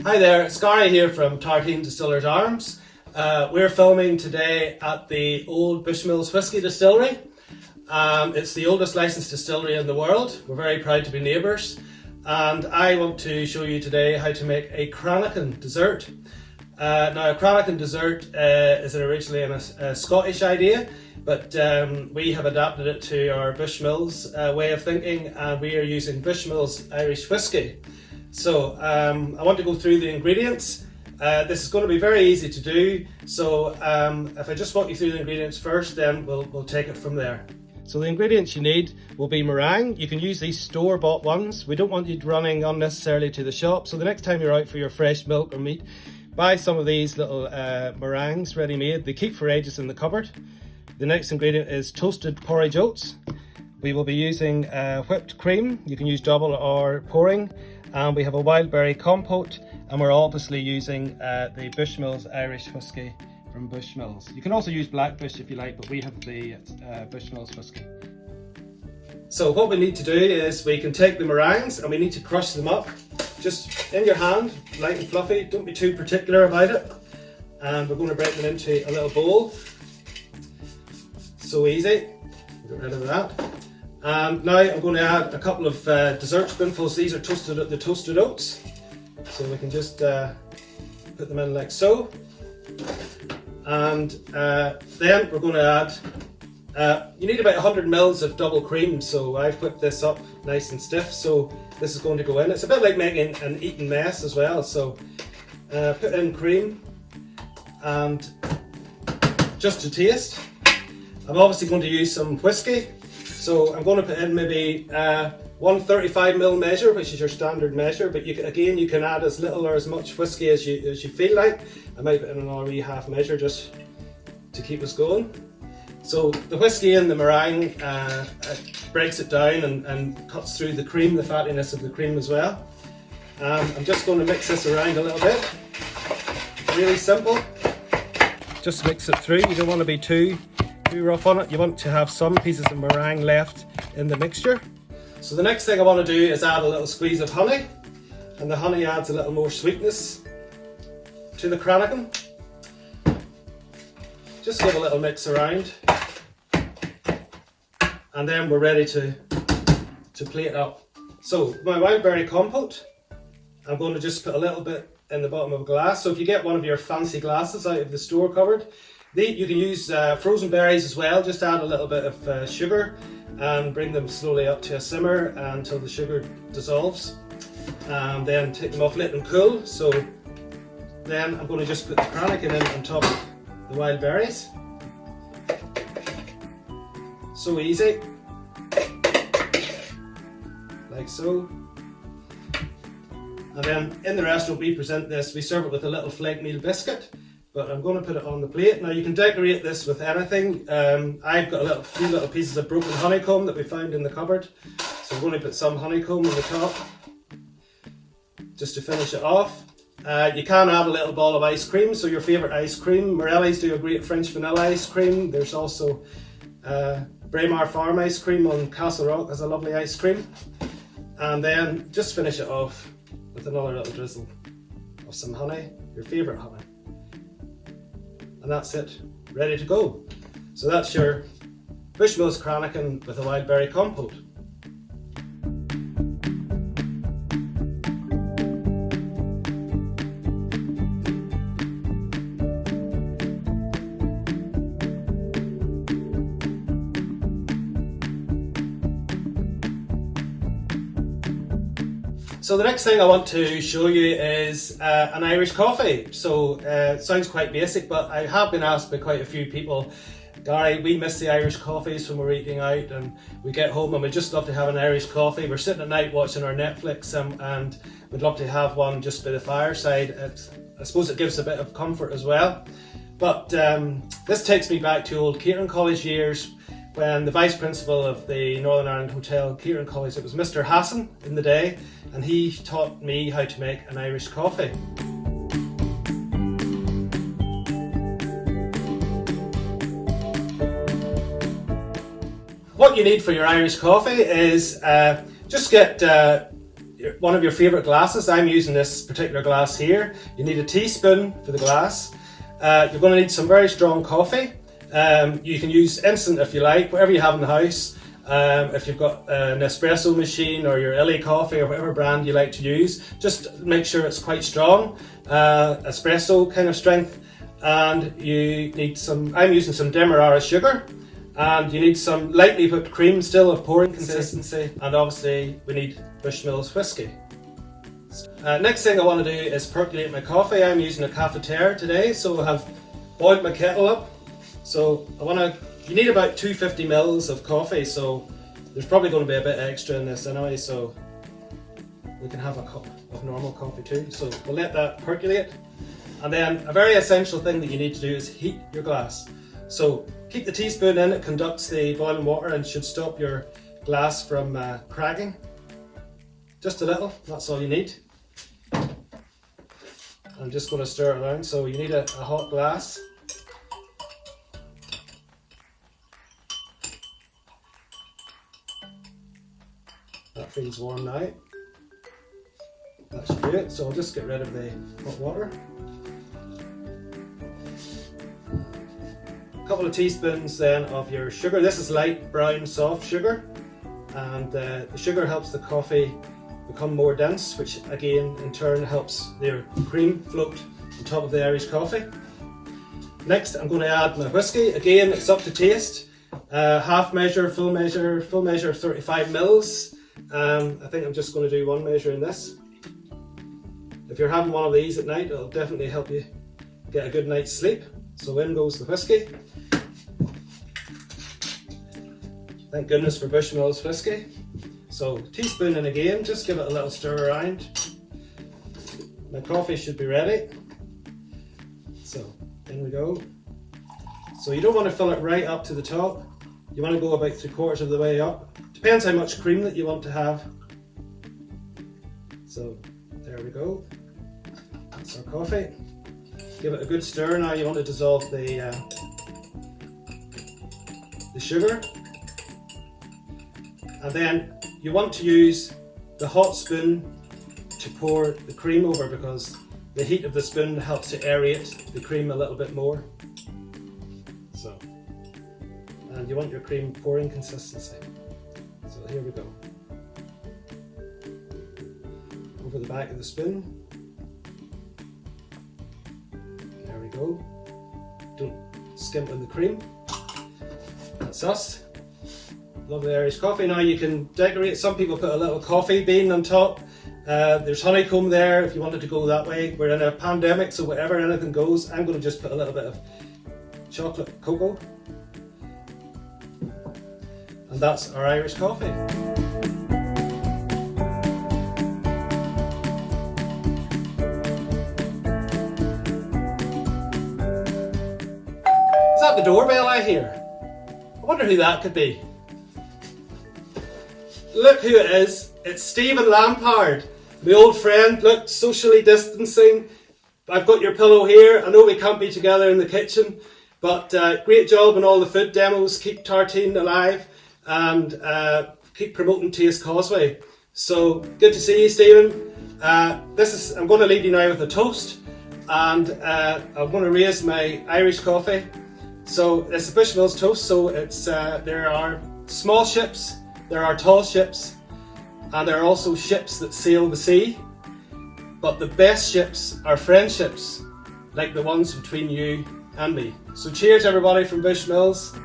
Hi there, it's Gary here from Tartine Distillers Arms. We're filming today at the old Bushmills Whiskey Distillery. It's the oldest licensed distillery in the world. We're very proud to be neighbours. And I want to show you today how to make a cranachan dessert. Now a cranachan dessert is originally a Scottish idea, but we have adapted it to our Bushmills way of thinking, and we are using Bushmills Irish Whiskey. So I want to go through the ingredients. This is going to be very easy to do, so if I just walk you through the ingredients first, then we'll take it from there. So the ingredients you need will be meringue. You can use these store-bought ones. We don't want you running unnecessarily to the shop, so the next time you're out for your fresh milk or meat, buy some of these little meringues ready-made. They keep for ages in the cupboard. The next ingredient is toasted porridge oats. We will be using whipped cream. You can use double or pouring. And we have a wild berry compote, and we're obviously using the Bushmills Irish Whiskey from Bushmills. You can also use Blackbush if you like, but we have the Bushmills Whiskey. So what we need to do is we can take the meringues and we need to crush them up. Just in your hand, light and fluffy, don't be too particular about it. And we're going to break them into a little bowl. So easy, get rid of that. And now I'm going to add a couple of dessert spoonfuls. These are the toasted oats. So we can just put them in like so. And then we're going to add, you need about 100 mils of double cream. So I've whipped this up nice and stiff. So this is going to go in. It's a bit like making an eaten mess as well. So put in cream and just to taste. I'm obviously going to use some whiskey. So I'm going to put in maybe 135ml measure, which is your standard measure, but you can add as little or as much whiskey as you feel like. I might put in another wee half measure just to keep us going. So the whiskey and the meringue breaks it down and cuts through the cream, the fattiness of the cream as well. I'm just going to mix this around a little bit. Really simple. Just mix it through. You don't want to be too rough on it. You want to have some pieces of meringue left in the mixture. So the next thing I want to do is add a little squeeze of honey, and the honey adds a little more sweetness to the cranachan. Just give a little mix around, and then we're ready to plate up. So my wild berry compote, I'm going to just put a little bit in the bottom of a glass. So if you get one of your fancy glasses out of the store cupboard, you can use frozen berries as well. Just add a little bit of sugar and bring them slowly up to a simmer until the sugar dissolves. And then take them off, let them cool. So then I'm going to just put the cranachan in on top of the wild berries. So easy. Like so. And then in the restaurant we present this, we serve it with a little flake meal biscuit. But I'm going to put it on the plate. Now you can decorate this with anything. I've got a few little pieces of broken honeycomb that we found in the cupboard. So I'm going to put some honeycomb on the top, just to finish it off. You can add a little ball of ice cream, so your favourite ice cream. Morelli's do a great French vanilla ice cream. There's also Braemar Farm ice cream on Castle Rock has a lovely ice cream. And then just finish it off with another little drizzle of some honey, your favourite honey. And that's it, ready to go. So that's your Bushmills cranachan with a wild berry compote. So the next thing I want to show you is an Irish coffee. So it sounds quite basic, but I have been asked by quite a few people, Gary, we miss the Irish coffees when we're eating out and we get home and we just love to have an Irish coffee. We're sitting at night watching our Netflix and we'd love to have one just by the fireside. I suppose it gives a bit of comfort as well. But this takes me back to old Catering College years, when the vice principal of the Northern Ireland Hotel Catering College, it was Mr. Hassan in the day, and he taught me how to make an Irish coffee. What you need for your Irish coffee is just get one of your favourite glasses. I'm using this particular glass here. You need a teaspoon for the glass. You're going to need some very strong coffee. You can use instant if you like, whatever you have in the house. If you've got an espresso machine or your Illy coffee or whatever brand you like to use, just make sure it's quite strong, espresso kind of strength. And you need some, I'm using some Demerara sugar, and you need some lightly whipped cream still of pouring consistency, and obviously we need Bushmills whiskey. Next thing I want to do is percolate my coffee. I'm using a cafetiere today, so I have boiled my kettle up. So you need about 250 mils of coffee, so there's probably going to be a bit extra in this anyway, so we can have a cup of normal coffee too. So we'll let that percolate. And then a very essential thing that you need to do is heat your glass. So keep the teaspoon in, it conducts the boiling water and should stop your glass from cracking. Just a little, that's all you need. I'm just going to stir it around, so you need a hot glass. That feels warm now. That should do it, so I'll just get rid of the hot water. A couple of teaspoons then of your sugar. This is light brown soft sugar, and the sugar helps the coffee become more dense, which again in turn helps your cream float on top of the Irish coffee. Next I'm going to add my whiskey. Again, it's up to taste. Half measure, full measure 35 mils. I think I'm just going to do one measure in this. If you're having one of these at night, it'll definitely help you get a good night's sleep. So in goes the whiskey. Thank goodness for Bushmills whiskey. So teaspoon in again, just give it a little stir around. My coffee should be ready. So in we go. So you don't want to fill it right up to the top. You want to go about 3/4 of the way up. Depends how much cream that you want to have. So there we go. That's our coffee. Give it a good stir. Now you want to dissolve the sugar. And then you want to use the hot spoon to pour the cream over, because the heat of the spoon helps to aerate the cream a little bit more. So, and you want your cream pouring consistency. So here we go. Over the back of the spoon. There we go. Don't skimp on the cream. That's us. Lovely Irish coffee. Now you can decorate. Some people put a little coffee bean on top. There's honeycomb there if you wanted to go that way. We're in a pandemic, so whatever, anything goes. I'm going to just put a little bit of chocolate cocoa. And that's our Irish coffee. Is that the doorbell I hear? I wonder who that could be. Look who it is. It's Stephen Lampard, my old friend. Look, socially distancing. I've got your pillow here. I know we can't be together in the kitchen, but great job on all the food demos. Keep Tartine alive and keep promoting Taste Causeway. So good to see you, Stephen. I'm going to leave you now with a toast, and I'm going to raise my Irish coffee. So it's a Bushmills toast. So it's there are small ships. There are tall ships, and there are also ships that sail the sea. But the best ships are friendships, like the ones between you and me. So cheers everybody from Bushmills.